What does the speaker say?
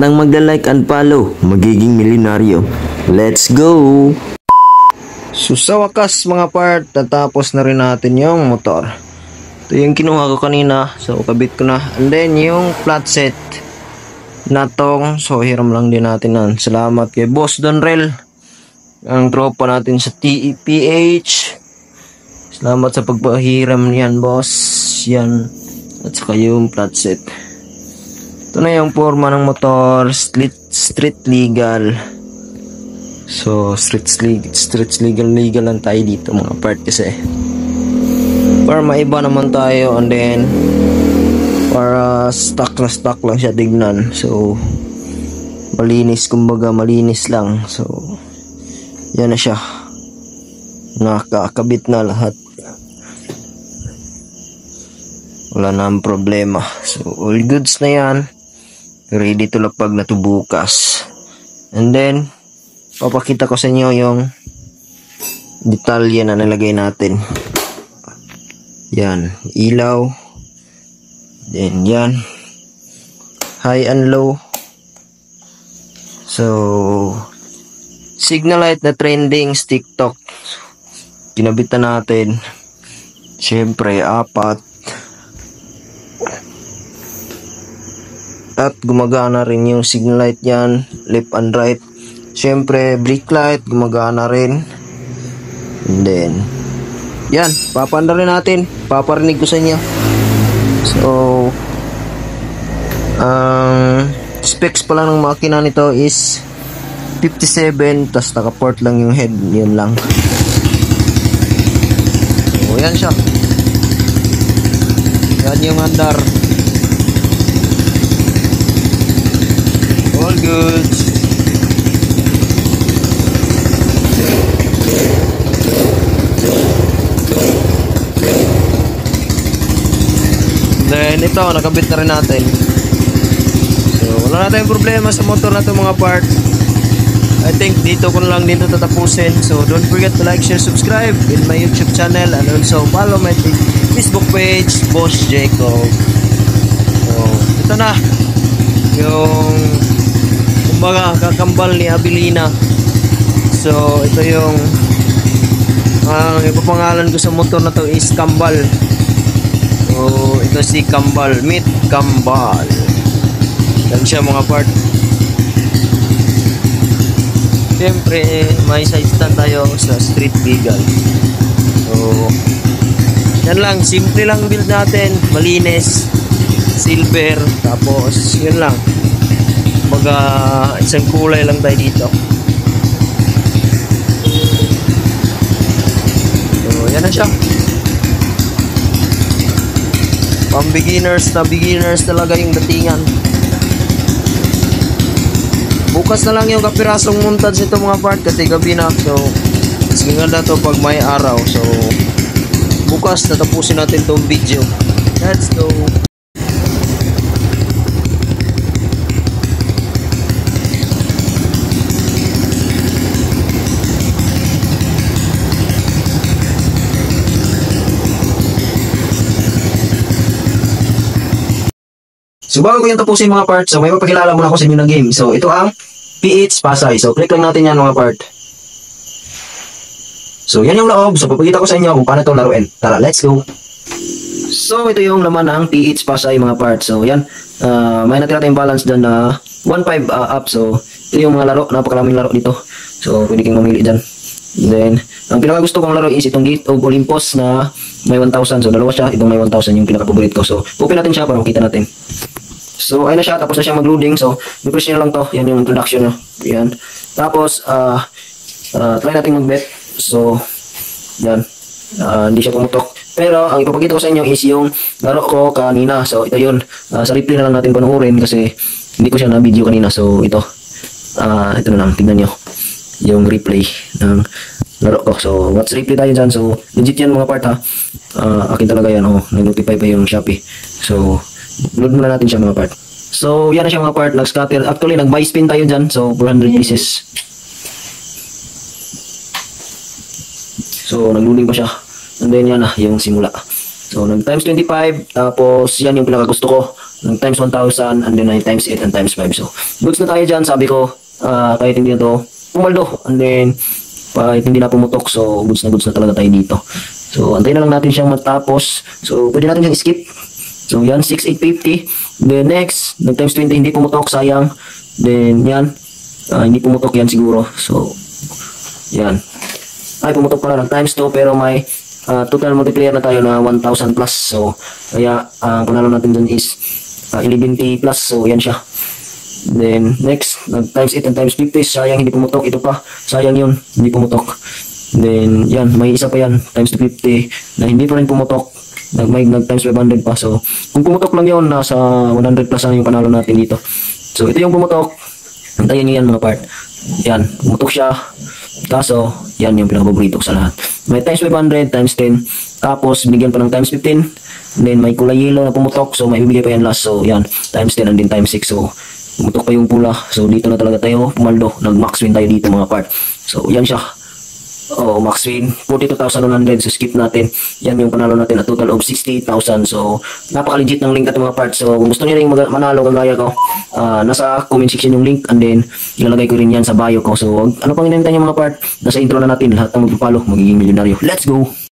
ng magla-like and follow, magiging milyonaryo. Let's go! So sa wakas mga part, natapos na rin natin yung motor. Ito yung kinuha ko kanina, so kabit ko na. And then yung flat set na tong, so hiram lang din natin yan. Salamat kay Boss Donrel, ang tropa natin sa TEPH. Salamat sa pagpahiram niyan, boss. Yan. At saka yung flat set. Ito na yung forma ng motor, street legal. So street legal lang tayo dito mga part kasi para maiba naman tayo, and then para stock lang siya tignan. So malinis, kumbaga malinis lang. So yan na siya, nakakabit na lahat, wala na ang problema. So all goods na yan, ready to lapag na to bukas. And then papakita ko sa inyo yung detalye na nilagay natin. Yan, ilaw, then yan, high and low. So signal light na trending sa TikTok, kinabitan natin. Siyempre 4, at gumagana rin yung signal light yan, left and right. Siyempre brake light gumagana rin. And then yan, papanda rin natin, paparinig ko sa inyo. So specs pala ng makina nito is 57, tas naka-port lang yung head, yun lang. So yan siya, yan yung andar, all goods. Then ito, nakabit na rin natin. So wala na tayong problema sa motor na ito mga part. I think dito ko na lang dito tatapusin. So don't forget to like, share, subscribe in my YouTube channel, and also follow my Facebook page, Boss Jacob. So ito na yung kumbaga kakambal ni Abilina. So ito yung ipapangalan ko sa motor na to is Kambal. So ito si Kambal, meet Kambal. Yan siya mga part. Siyempre may side stand tayo sa street legal. So yan lang, simple lang build natin, malinis, silver, tapos yun lang, baga isang kulay lang tayo dito. So yan na siya, pang beginners talaga yung datingan. Bukas na lang yung kapirasong montage nito mga part kasi gabi na. So sige nga na to pag may araw. So bukas tatapusin natin tong video. Let's go. So bago ko yung tapusin mga part, so may mapakilala muna ako sa inyo ng game. So ito ang PH Pasay. So click lang natin yan mga part. So yan yung loob. So papakita ko sa inyo kung paano ito laruin. Tara, let's go. So ito yung laman ng PH Pasay mga part. So yan, may natira tayong balance dyan na 1.5 up. So ito yung mga laro, napakaraming laro dito. So pwede kang mamili dyan. Then ang pinaka gusto kong laro is itong Gate of Olympus na may 1,000. So dalawa siya, itong may 1,000 yung pinaka paborito ko. So open natin siya para makita natin. So ayun na siya, tapos na siya mag-loading. So i-press nyo lang to, yan yung introduction nyo. Yan. Tapos try natin mag-bet. So yan, hindi siya pumutok. Pero ang ipapakita ko sa inyo is yung laro ko kanina. So ito yun, sa replay na lang natin panoorin kasi hindi ko siya na-video kanina. So ito na lang, tignan nyo yung replay ng laro ko. So watch replay tayo dyan. So legit yan mga part ha. Akin talaga yan, nag-notify pa yung Shopee. So load muna natin siya mga part. So yan na siya mga part, nag-scatter. Actually nag-buy spin tayo dyan. So 400 pieces. So nag-loading pa siya. And then yan na yung simula. So nag times 25. Tapos yan yung pinakagusto ko. ng times 1,000 and then ay times 8 and times 5. So, goods na tayo dyan. Sabi ko, kahit hindi na to pumaldo and then kahit hindi na pumutok, so goods na talaga tayo dito. So, antayin na lang natin siyang matapos. So, pwede natin siyang skip. So, yan, 6,850. Then, next, nag times 20, hindi pumutok, sayang. Then, yan, hindi pumutok yan siguro. So, yan. Ay, pumutok pala ng times 2, pero may total multiplier na tayo na 1,000 plus. So, kaya, ang panalo natin dun is 11T plus. So, yan siya. Then, next, times 8 and times 50. Sayang, hindi pumutok. Ito pa, sayang yun, hindi pumutok. Then, yan, may isa pa yan, times 250, na hindi pa rin pumutok. Nag times 500 pa. So, kung pumutok lang yun, nasa 100 plus na yung panalo natin dito. So, ito yung pumutok. Antayin nyo yan mga part. Yan, pumutok siya. Kaso, yan yung pinakapaborito ko sa lahat. May times 500, times 10. Tapos, binigyan pa ng times 15. Then, may kulay yellow na pumutok. So, may bibigay pa yan last. So, yan, times 10 and then times 6. So, pumutok pa yung pula. So, dito na talaga tayo pumaldo. Nag-max win tayo dito mga part. So, yan siya. Oh, max win 42,100. So, skip natin. Yan yung panalo natin, a total of 68,000. So, napaka-legit ng link at mga parts. So, kung gusto niyo rin manalo kagaya ko, nasa comment section yung link and then ilalagay ko rin yan sa bio ko. So, ano pang inintay niyo mga part? Nasa intro na natin. Lahat ng magpapalo, magiging milyonaryo. Let's go!